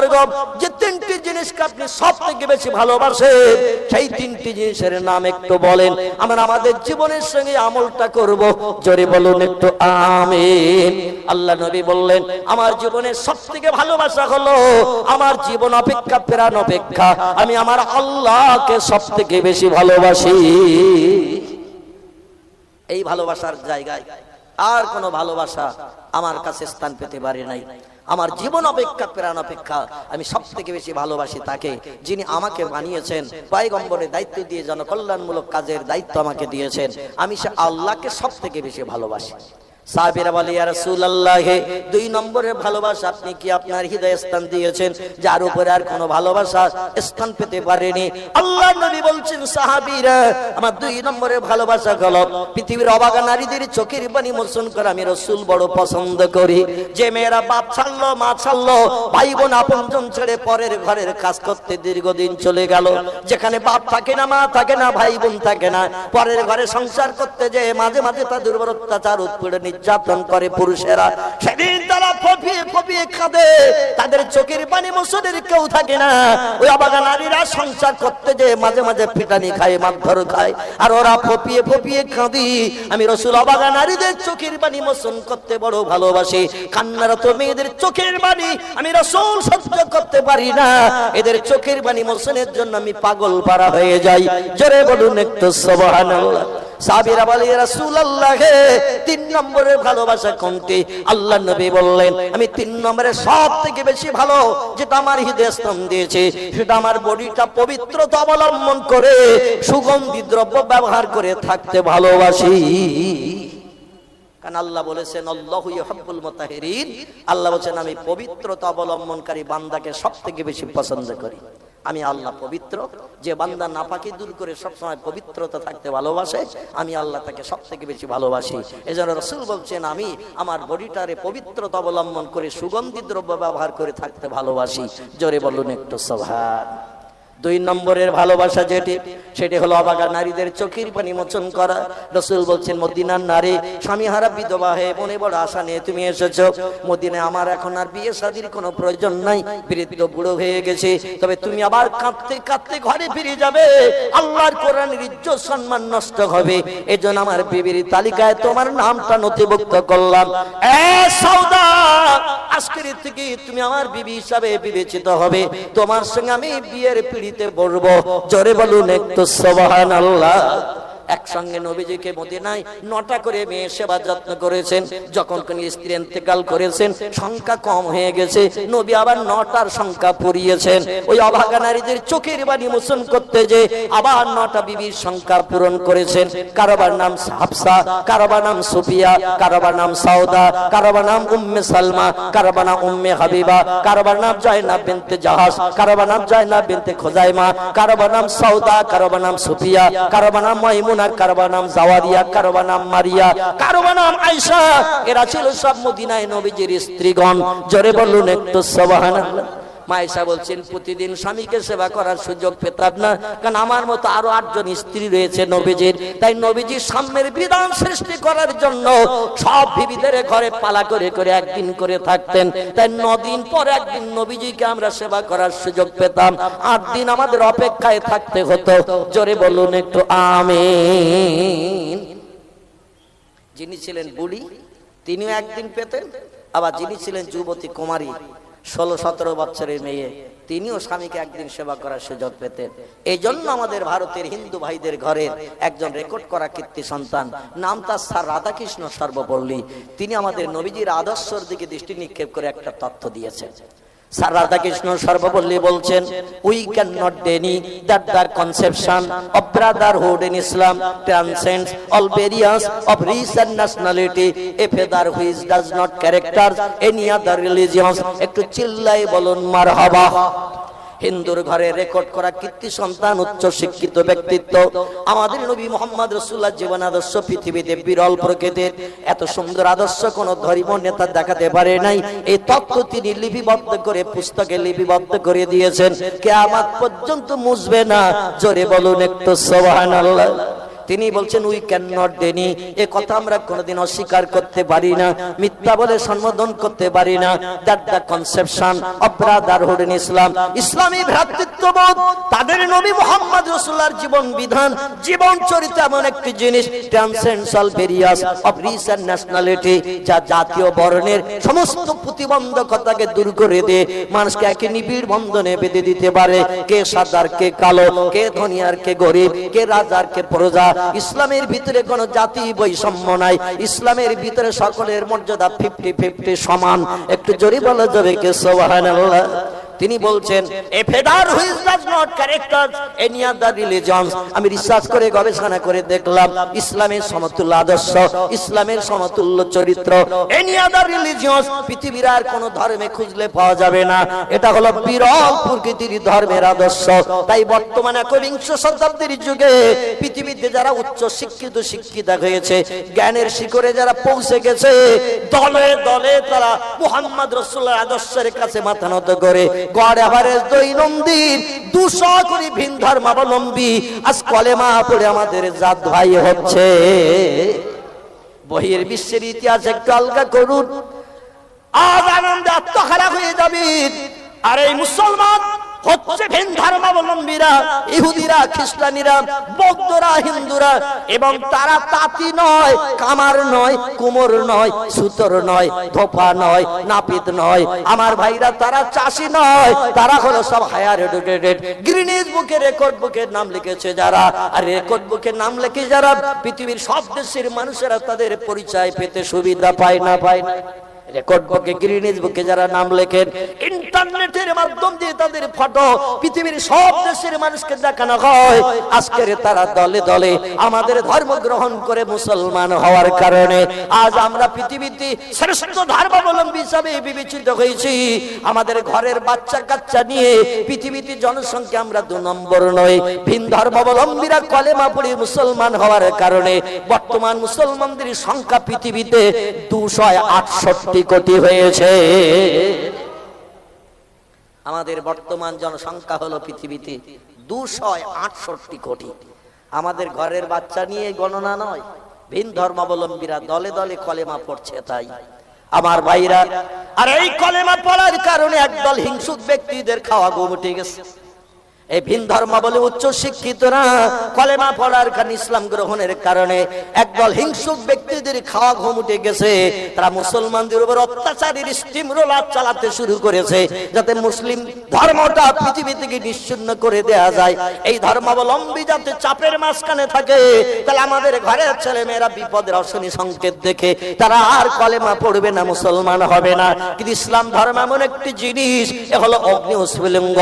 নম্বর যে তিনটি জিনিসকে আপনি সব থেকে বেশি ভালোবাসেন সেই তিনটি জিনিসের নাম একটু বলেন, আমরা আমাদের জীবনের সঙ্গে আমলটা করব। জোরে বলুন একটু আমিন। আল্লাহ নবী বললেন, আমার জীবনের সব থেকে ভালোবাসা হলো আমার জীবন অপেক্ষা প্রাণ অপেক্ষা আমি আমার আল্লাহকে সব থেকে বেশি ভালোবাসি। এই ভালোবাসার জায়গায় আর কোনো ভালোবাসা আমার কাছে স্থান পেতে পারে নাই। আমার জীবন অপেক্ষা প্রাণ অপেক্ষা আমি সব থেকে বেশি ভালোবাসি তাকে, যিনি আমাকে বানিয়েছেন, পয়গম্বরের দায়িত্ব দিয়ে জনকল্যাণমূলক কাজের দায়িত্ব আমাকে দিয়েছেন। আমি সে আল্লাহকে সব থেকে বেশি ভালোবাসি। সাহাবীরা বলে, ইয়া রাসূলুল্লাহ, দুই নম্বরের ভালোবাসা আপনি কি আপনার হৃদয়ে স্থান দিয়েছেন, যার উপরে আর কোনো ভালোবাসা স্থান পেতে পারেনি। আল্লাহর নবী বলছেন, সাহাবীরা, আমার দুই নম্বরের ভালোবাসা হলো পৃথিবীর অবাগা নারীদের চোখের পানি মোচন করে আমি রাসূল বড় পছন্দ করি। যে মেয়েরা বাপ ছাড়লো, মা ছাড়লো, ভাই বোন আপনজন ছেড়ে পরের ঘরের কাজ করতে দীর্ঘদিন চলে গেল, যেখানে বাপ থাকে না, মা থাকে না, ভাই বোন থাকে না, পরের ঘরে সংসার করতে যে মাঝে মাঝে তাদের উপর অত্যাচার উৎপীড়ন নির্যাতন করে পুরুষেরা, সেদিন তারা ফপিয়ে ফপিয়ে কাঁদে, তাদের চোখের পানি মোছনের কেউ থাকে না। ওই অবাগা নারীরা সংসার করতে যে মাঝে মাঝে পিটানি খায়, মারধর খায়, আর ওরা ফপিয়ে ফপিয়ে কাঁদি। আমি রাসূল অবাগা নারীদের চোখের পানি মোচন করতে বড় ভালোবাসি। কান্নারত মেয়েদের চোখের পানি আমি রাসূল সহ্য করতে পারি না, এদের চোখের পানি মোচনের জন্য আমি পাগল পারা হয়ে যাই। জোরে বলুন একটু সুবহানাল্লাহ। সাহাবীরা বলে, ইয়া রাসূলুল্লাহ, তিন নম্বরের ভালোবাসা কোনটি? আল্লাহ নবী বললেন, আমি তিন নম্বরে সব থেকে বেশি ভালো যেটা আমার হৃদয়ে স্থান দিয়েছে সেটা আমার বডিটা পবিত্রতা অবলম্বন করে সুগন্ধি দ্রব্য ব্যবহার করে থাকতে ভালোবাসি। কারণ আল্লাহ বলেছেন, আল্লাহু ইউহিব্বুল মুতাহহিরিন, আল্লাহ বলেছেন আমি পবিত্রতা অবলম্বনকারী বান্দাকে সব থেকে বেশি পছন্দ করি। আমি আল্লাহ পবিত্র, যে বান্দা নাপাকি দূর করে সবসময় পবিত্রতা থাকতে ভালোবাসে আমি আল্লাহ তাকে সব থেকে বেশি ভালোবাসি। এজন্য রাসূল বলছেন, আমি আমার বডিটারে পবিত্রতা অবলম্বন করে সুগন্ধি দ্রব্য ব্যবহার করে থাকতে ভালোবাসি। জোরে বলুন একটু সুবহান। দুই নম্বরের ভালোবাসা যেটি, সেটি হলো অবাগা নারীদের চোখের পানি মোচন করা। রাসূল বলছেন, মদিনার নারী স্বামীহারা বিধবা হয়ে মনে বড় আশা নিয়ে তুমি এসেছো মদিনায়, আমার এখন আর বিয়ে শাদীর কোনো প্রয়োজন নাই, বৃদ্ধ বুড়ো হয়ে গেছে, তবে তুমি আবার কাঁদতে কাঁদতে ঘরে ফিরে যাবে, আল্লাহর কোরআনের ইজ্জত সম্মান নষ্ট হবে, এজন্য আমার বিবির তালিকায় তোমার নামটা নথিভুক্ত করলাম। এ সাউদা, আজকের থেকে তুমি আমার বিবি হিসাবে বিবেচিত হবে, তোমার সঙ্গে আমি বিয়ের পিড়িতে বসবো। জোরে বলুন একটু সুবহানাল্লাহ। একসঙ্গে নবীজিকে মদিনায় 9টা করে মেয়ে সেবা যত্ন করেছেন। যখন কোন স্ত্রী ইন্তেকাল করেছেন, সংখ্যা কম হয়ে গেছে, নবী আবার 9টার সংখ্যা পূরিয়েছেন। ওই অভাগা নারীদের চোখের পানি মোচন করতে যে আবার 9টা বিবির সংখ্যা পূরণ করেছেন। কারোবার নাম হাফসা, কারোবার নাম সুফিয়া, কারোবার নাম সাউদা, কারোবার নাম উম্মে সালমা, কারোবার নাম উম্মে হাবিবা, কারোবার নাম জায়নাব বিনতে জাহাস, কারোবার নাম জায়নাব বিনতে খুজাইমা, কারোবার নাম সাউদা, কারোবার নাম সুফিয়া, কারোবার নাম মাইমুনা, কারোবার নাম জাওয়ারিয়া, কারোবার নাম মারিয়া, কারোবার নাম আয়েশা। এরা ছিল সব মদিনায় নবীজির স্ত্রীগণ। জোরে বলুন একটু সুবহানাল্লাহ। মায়েশা বলছেন, প্রতিদিন স্বামীকে সেবা করার সুযোগ পেতাম না, কারণ আমার মতো আরো 8 জন স্ত্রী রয়েছে নবীজির। তাই নবীজির সামনের বিধান সৃষ্টি করার জন্য সব বিবিদের ঘরে পালা করে করে একদিন করে থাকতেন। তাই 9 দিন পর একদিন নবীজিকে আমরা সেবা করার সুযোগ পেতাম, 8 দিন আমাদের অপেক্ষায় থাকতে হতো। জোরে বলুন একটু আমিন। যিনি ছিলেন বুড়ি তিনিও একদিন পেতেন, আবার যিনি ছিলেন যুবতী কুমারী 16-17 বছরের মেয়ে, তিনিও স্বামীকে একদিন সেবা করার সুযোগ পেতেন। এই জন্য আমাদের ভারতের হিন্দু ভাইদের ঘরের একজন রেকর্ড করা কীর্তি সন্তান, নাম তার স্যার রাধাকৃষ্ণ সর্বপল্লী, তিনি আমাদের নবীজির আদর্শের দিকে দৃষ্টি নিক্ষেপ করে একটা তথ্য দিয়েছেন। স্যার রাধাকৃষ্ণ সর্বপল্লী বলছেন, we can not deny that the conception of brotherhood in Islam transcends all various of race and nationality, a feature which does not character any other religion. একটু চিল্লাই বলুন মারহাবা। হিন্দুর ঘরে রেকর্ড করা কীর্তি সন্তান, উচ্চ শিক্ষিত ব্যক্তিত্ব, আমাদের নবী মুহাম্মদ রাসূলুল্লাহ জীবন আদর্শ পৃথিবীতে বিরল প্রকৃতির। এত সুন্দর আদর্শ কোন ধর্ম নেতা দেখাতে পারে নাই। এই তত্ত্ব তিনি লিপিবদ্ধ করে পুস্তকে লিপিবদ্ধ করে দিয়েছেন, কিয়ামত পর্যন্ত মুছবে না। জোরে বলুন একটু সুবহানাল্লাহ। তিনি বলছেন উই ক্যান নট ডেনি, এ কথা আমরা কোনোদিন অস্বীকার করতে পারি না, মিথ্যা বলে সম্বোধন করতে পারি না। That the conception of brotherhood in Islam, ইসলামী ভ্রাতৃত্ববোধ, তাদের নবী মুহাম্মদ রাসূলুল্লাহর জীবন বিধান, জীবন চরিত্র এমন একটি জিনিস transcends all various of race and nationality, যা জাতীয় বর্ণের সমস্ত প্রতিবন্ধকতাকে দূর করে দিয়ে মানুষকে একে নিবিড় বন্ধনে বেঁধে দিতে পারে। কে সাদা, কে কালো, কে ধনী আর কে গরিব, কে রাজা আর কে প্রজা। ইসলামের ভিতরে কোনো জাতি বৈষম্য নাই, ইসলামের ভিতরে সকলের মর্যাদা 50-50 সমান। একটু জোরে বলা যাবে কে সুবহানাল্লাহ। তিনি বলছেন a feature which does not character any other religions, আমি রিসার্চ করে গবেষণা করে দেখলাম ইসলামের সমতুল্য আদর্শ, ইসলামের সমতুল্য চরিত্র এনি আদার রিলিজিয়নস পৃথিবীর আর কোন ধর্মে খুঁজলে পাওয়া যাবে না। এটা হলো বিরল প্রকৃতির ধর্মের আদর্শ। তাই বর্তমানে একবিংশ শতাব্দীর যুগে পৃথিবীতে যারা উচ্চ শিক্ষিতা হয়েছে, জ্ঞানের শিখরে যারা পৌঁছে গেছে, দলে দলে তারা মুহাম্মদ রাসূলুল্লাহর আদর্শের কাছে মাথা নত করে গড় এভারেজ দৈনন্দিন 200 করে ভিন ধর্মাবলম্বী আজ কলেমা পড়ে আমাদের জাত ভাই হচ্ছে। বহির বিশ্বের ইতিহাস একটু আলগা করুন, আজ আনন্দে আত্মহারা হয়ে যাবে। আর এই মুসলমান হচ্ছে ভিন ধর্মাবলম্বীরা, ইহুদিরা, খ্রিস্টানিরা, বৌদ্ধরা, হিন্দুরা, এবং তারা তাঁতি নয়, কামার নয়, কুমোর নয়, সুতর নয়, ধোপা নয়, নাপিত নয়। আমার ভাইরা তারা চাষি নয়, তারা হলো সব হায়ার এডুকেটেড। গ্রিনিজ বুকে, রেকর্ড বুকে নাম লিখেছে যারা, আর রেকর্ড বুকে নাম লিখে যারা পৃথিবীর সব দেশের মানুষেরা তাদের পরিচয় পেতে সুবিধা পায় না, পায় না। রেকর্ড বুকে, গ্রিনিজ বুকে যারা নাম লেখেন, ইন্টারনেটের মাধ্যম দিয়ে তাদের ফটো পৃথিবীর সব দেশের মানুষকে দেখানো হয়। আজকের তারা দলে দলে আমাদের ধর্ম গ্রহণ করে মুসলমান হওয়ার কারণে আজ আমরা পৃথিবীতে শ্রেষ্ঠ ধর্মাবলম্বী হিসাবে বিবেচিত হয়েছি। আমাদের ঘরের বাচ্চা কাচ্চা নিয়ে পৃথিবীতে জনসংখ্যা আমরা 2 নম্বর নই। ভিন ধর্মাবলম্বীরা কলেমা পড়ে মুসলমান হওয়ার কারণে বর্তমান মুসলমানদের সংখ্যা পৃথিবীতে 268 কোটি হয়েছে। আমাদের বর্তমান জনসংখ্যা হলো পৃথিবীতে 268 কোটি। আমাদের ঘরের বাচ্চা নিয়ে গণনা নয়, ভিন ধর্মাবলম্বীরা দলে দলে কলেমা পড়ছে। তাই আমার ভাইরা, আর এই কলেমা পড়ার কারণে একদল হিংসুক ব্যক্তিদের খাওয়া ঘুম উঠে গেছে। এই ভিন ধর্মাবলম্বী উচ্চ শিক্ষিতরা কলেমা পড়ার কারণে, ইসলাম গ্রহণের কারণে একদল হিংসুক ব্যক্তিদের খাওয়া ঘুম উঠে গেছে। তারা মুসলমানদের উপর অত্যাচারের স্টিম রোলার চালাতে শুরু করেছে, যাতে মুসলিম ধর্মটা পৃথিবী থেকে নিশ্চিহ্ন করে দেয়া যায়। এই ধর্মাবলম্বী যাতে চাপের মাঝখানে থাকে, তাহলে আমাদের ঘরের ছেলে মেয়েরা বিপদের অশনি সংকেত দেখে তারা আর কলেমা পড়বে না, মুসলমান হবে না। কিন্তু ইসলাম ধর্ম এমন একটি জিনিস, এ হলো অগ্নি উৎফুল্লিঙ্গ।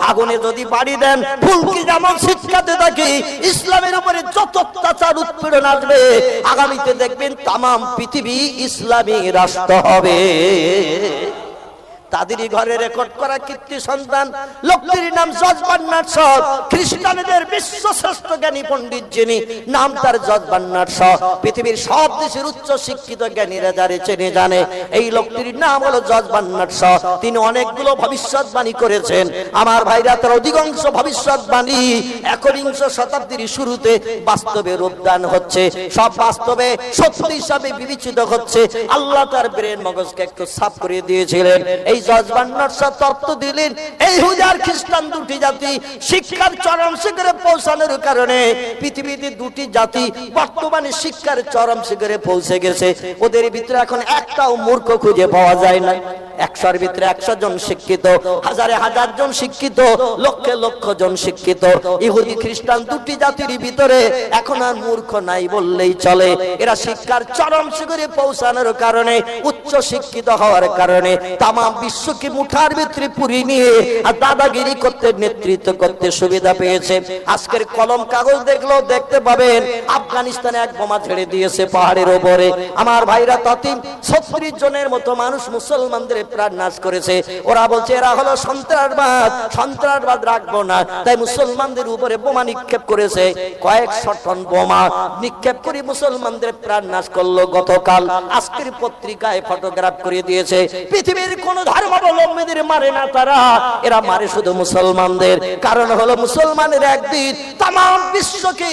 আগুনে যদি বাড়ি দেন, ফুলকি যেমন শিক্ষাতে থাকি, ইসলামের উপরে যত অত্যাচার উৎপীড়ন আসবে, আগামীতে দেখবেন তামাম পৃথিবী ইসলামী রাষ্ট্র হবে। তাদেরই ঘরে রেকর্ড করা কীর্তি সন্তান লোকটির নাম জর্জ বার্নার্ড শ। খ্রিস্টানদের বিশ্বশ্রেষ্ঠ জ্ঞানী পণ্ডিত যিনি, নাম তার জর্জ বার্নার্ড শ। পৃথিবীর সব দেশের উচ্চ শিক্ষিত জ্ঞানীরা যারে চেনে জানে, এই লোকটির নাম হলো জর্জ বার্নার্ড শ। তিনি অনেকগুলো ভবিষ্যৎবাণী করেছেন। আমার ভাইরা, তার অধিকাংশ ভবিষ্যৎবাণী একবিংশ শতাব্দীর শুরুতে বাস্তবে রূপদান হচ্ছে, সব বাস্তবে সত্য হিসাবে বিবেচিত হচ্ছে। আল্লাহ তার ব্রেন মগজকে একটু সাফ করে দিয়েছিলেন। এই জর্জ বার্নার্ড শ তত্ত্ব দিলেন, এই ইহুদি আর খ্রিস্টান দুটি জাতি শিক্ষার চরম শিখরে পৌঁছানোর কারণে পৃথিবীতে দুটি জাতি বর্তমানে শিক্ষার চরম শিখরে পৌঁছে গেছে। ওদের ভিতরে এখন একটাও মূর্খ খুঁজে পাওয়া যায় না। 100-র ভিতরে 100 জন শিক্ষিত, হাজারে হাজার জন শিক্ষিত, লক্ষে লক্ষ জন শিক্ষিত। ইহুদি খ্রিস্টান দুটি জাতির ভিতরে এখন আর মূর্খ নাই বললেই চলে। এরা শিক্ষার চরম শিখরে পৌঁছানোর কারণে, উচ্চ শিক্ষিত হওয়ার কারণে তামাম বিশ্বকে মুঠার ভিতরে পুরি নিয়ে আর দাদাগিরি করতে, নেতৃত্ব করতে সুবিধা পেয়েছে। আজকের কলম কাগজ দেখলেও দেখতে পাবেন আফগানিস্তানে এক বোমা ছেড়ে দিয়েছে পাহাড়ের উপরে। আমার ভাইরা, 36 জনের মতো মানুষ মুসলমানদের প্রাণ নাশ করেছে। ওরা বলছে এরা হলো সন্ত্রাসবাদ, সন্ত্রাসবাদ রাখবো না, তাই মুসলমানদের উপরে বোমা নিক্ষেপ করেছে। কয়েকশো টন বোমা নিক্ষেপ করে মুসলমানদের প্রাণ নাশ করলো গতকাল। আজকের পত্রিকায় ফটোগ্রাফ করে দিয়েছে। পৃথিবীর কোন ধর্মাবলম্বীদের মারে না তারা, এরা মারে শুধু মুসলমানদের। কারণ হলো মুসলমানের একদিন তামাম বিশ্বকে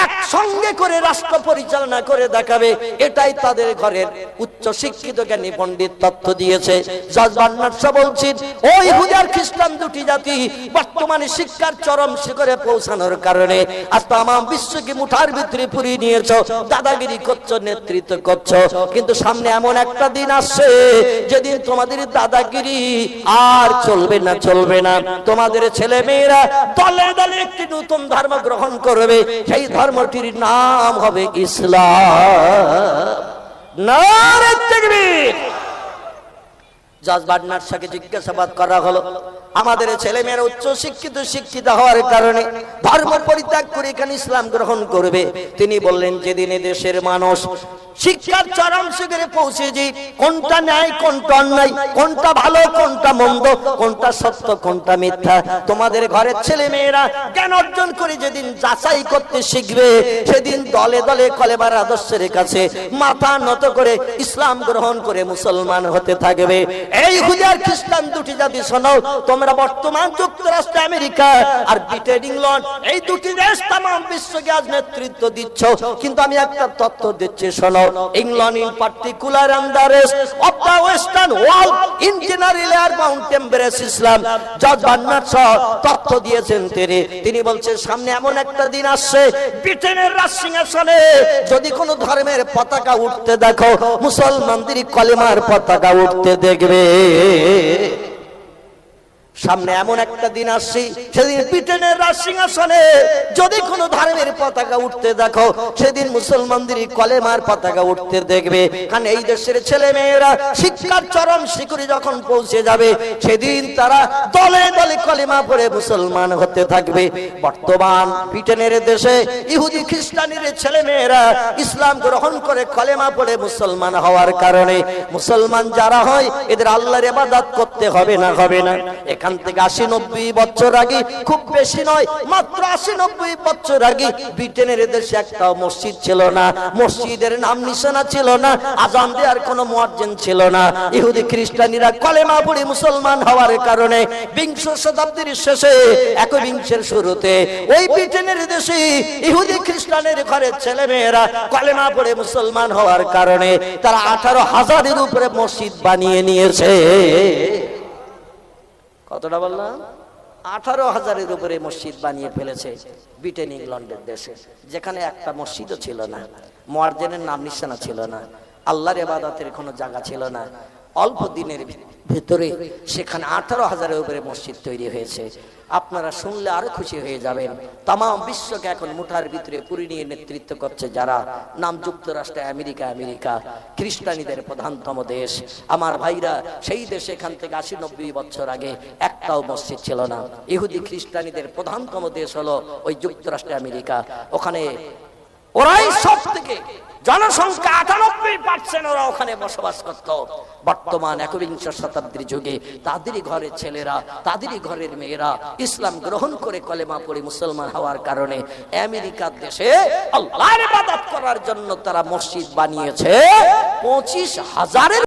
একসঙ্গে করে রাষ্ট্র পরিচালনা করে দেখাবে, এটাই তাদের ঘরের উচ্চ শিক্ষিত জ্ঞানী পণ্ডিত তথ্য দিয়েছে। জজ বার্নার্ড শো বলছেন, ওই ইহুদি আর খ্রিস্টান দুটি জাতি বর্তমানে শিক্ষার চরম শিখরে পৌঁছানোর কারণে আর তাম বিশ্বকে মুঠার ভিতরে পুরিয়ে নিয়েছো, দাদাগিরি করছো, নেতৃত্ব করছো, কিন্তু সামনে এমন একটা দিন আসছে যেদিন তোমাদের দাদাগিরি আর চলবে না, চলবে না। তোমাদের ছেলে মেয়েরা দলে দলে একটি নতুন ধর্ম গ্রহণ করবে, সেই ধর্মটির নাম হবে ইসলাম। নারে তাকবীর। জজ বার্নার্ড শোকে জিজ্ঞাসাবাদ করা হলো, আমাদের ছেলে মেয়েরা উচ্চ শিক্ষিত শিক্ষিত হওয়ার কারণে ধর্ম পরিত্যাগ করে এখানে ইসলাম গ্রহণ করবে। তিনি বললেন, যেদিন দেশের মানুষ শিক্ষার চরম শিখরে পৌঁছেছে, কোনটা ন্যায় কোনটা অন্যায়, কোনটা ভালো কোনটা মন্দ, কোনটা সত্য কোনটা মিথ্যা, তোমাদের ঘরের ছেলে মেয়েরা জ্ঞান অর্জন করে যেদিন যাচাই করতে শিখবে, সেদিন দলে দলে কলেমার আদর্শের কাছে মাথা নত করে ইসলাম গ্রহণ করে মুসলমান হতে থাকবে। এই ইহুদি আর খ্রিস্টান দুটি জাতি শোনো, তোমরা বর্তমান যুক্তরাষ্ট্র আমেরিকা আর ব্রিটেন ইংল্যান্ড এই দুটি দেশ তাম বিশ্বকে আজ নেতৃত্ব দিচ্ছ, কিন্তু আমি একটা তথ্য দিচ্ছি শোনো। England in particular and the rest of the Western world in general are bound to embrace Islam. জজ বার্নার্ড শো তথ্য দিয়েছেন তিনি বলছেন, সামনে এমন একটা দিন আসছে ব্রিটেনের রাজসিংহাসনে যদি কোনো ধর্মের পতাকা উঠতে দেখো, মুসলমানদের কলেমার পতাকা উঠতে দেখবে। সামনে এমন একটা দিন আসছে সেদিন ব্রিটেনের রাজসিংহাসনে যদি কোনো ধর্মের পতাকা উঠতে দেখো, সেদিন মুসলমানদের কলেমার পতাকা উঠতে দেখবে। কারণ এই দেশের ছেলে মেয়েরা শিক্ষার চরম শিখরে যখন পৌঁছে যাবে, সেদিন তারা দলে দলে কলেমা পড়ে মুসলমান হতে থাকবে। বর্তমান ব্রিটেনের দেশে ইহুদি খ্রিস্টানের ছেলে মেয়েরা ইসলাম গ্রহণ করে কলেমা পড়ে মুসলমান হওয়ার কারণে মুসলমান যারা হয় এদের আল্লাহর ইবাদত করতে হবে না, হবে না। এখান থেকে 80-90 বছর আগে, খুব বেশি নয়, মাত্র 80-90 বছর আগে ব্রিটেনের দেশে একটা মসজিদ ছিল না, মসজিদের নাম নিশানা ছিল না, আজান দেওয়ার কোনো মুয়াজ্জিন ছিল না। ইহুদি খ্রিস্টানিরা কলেমা পড়ে মুসলমান হওয়ার কারণে বিংশ শতাব্দীর শেষে, একবিংশের শুরুতে ওই ব্রিটেনের দেশে ইহুদি খ্রিস্টানের ঘরের ছেলে মেয়েরা কলেমা পড়ে মুসলমান হওয়ার কারণে তারা 18,000-এর উপরে মসজিদ বানিয়ে নিয়েছে। কতটা বললাম? 18,000-এর উপরে মসজিদ বানিয়ে ফেলেছে ব্রিটেন ইংল্যান্ডের দেশে, যেখানে একটা মসজিদও ছিল না, মুয়াজ্জিনের নাম নিশানা ছিল না, আল্লাহর ইবাদতের কোনো জায়গা ছিল না। অল্প দিনের ভিতরে সেখানে 18,000-এর উপরে মসজিদ তৈরি হয়েছে। আপনারা শুনলে আরো খুশি হয়ে যাবেন। তাম বিশ্বকে এখন মুঠার ভিতরে পুরি নিয়ে নেতৃত্ব করছে যারা, নাম যুক্তরাষ্ট্র আমেরিকা। আমেরিকা খ্রিস্টানীদের প্রধানতম দেশ। আমার ভাইরা, সেই দেশে এখান থেকে 80-90 বছর আগে একটাও মসজিদ ছিল না। ইহুদি খ্রিস্টানীদের প্রধানতম দেশ হলো ওই যুক্তরাষ্ট্র আমেরিকা। ওখানে ওরাই সব থেকে জনসংখ্যা 98% ওরা ওখানে বসবাস করত। বর্তমান একবিংশ শতাব্দীর যুগে তাদেরই ঘরের ছেলেরা, তাদেরই ঘরের মেয়েরা ইসলাম গ্রহণ করে কলেমা পড়ে মুসলমান হওয়ার কারণে আমেরিকার দেশে আল্লাহর ইবাদত করার জন্য তারা মসজিদ বানিয়েছে 25,000-এর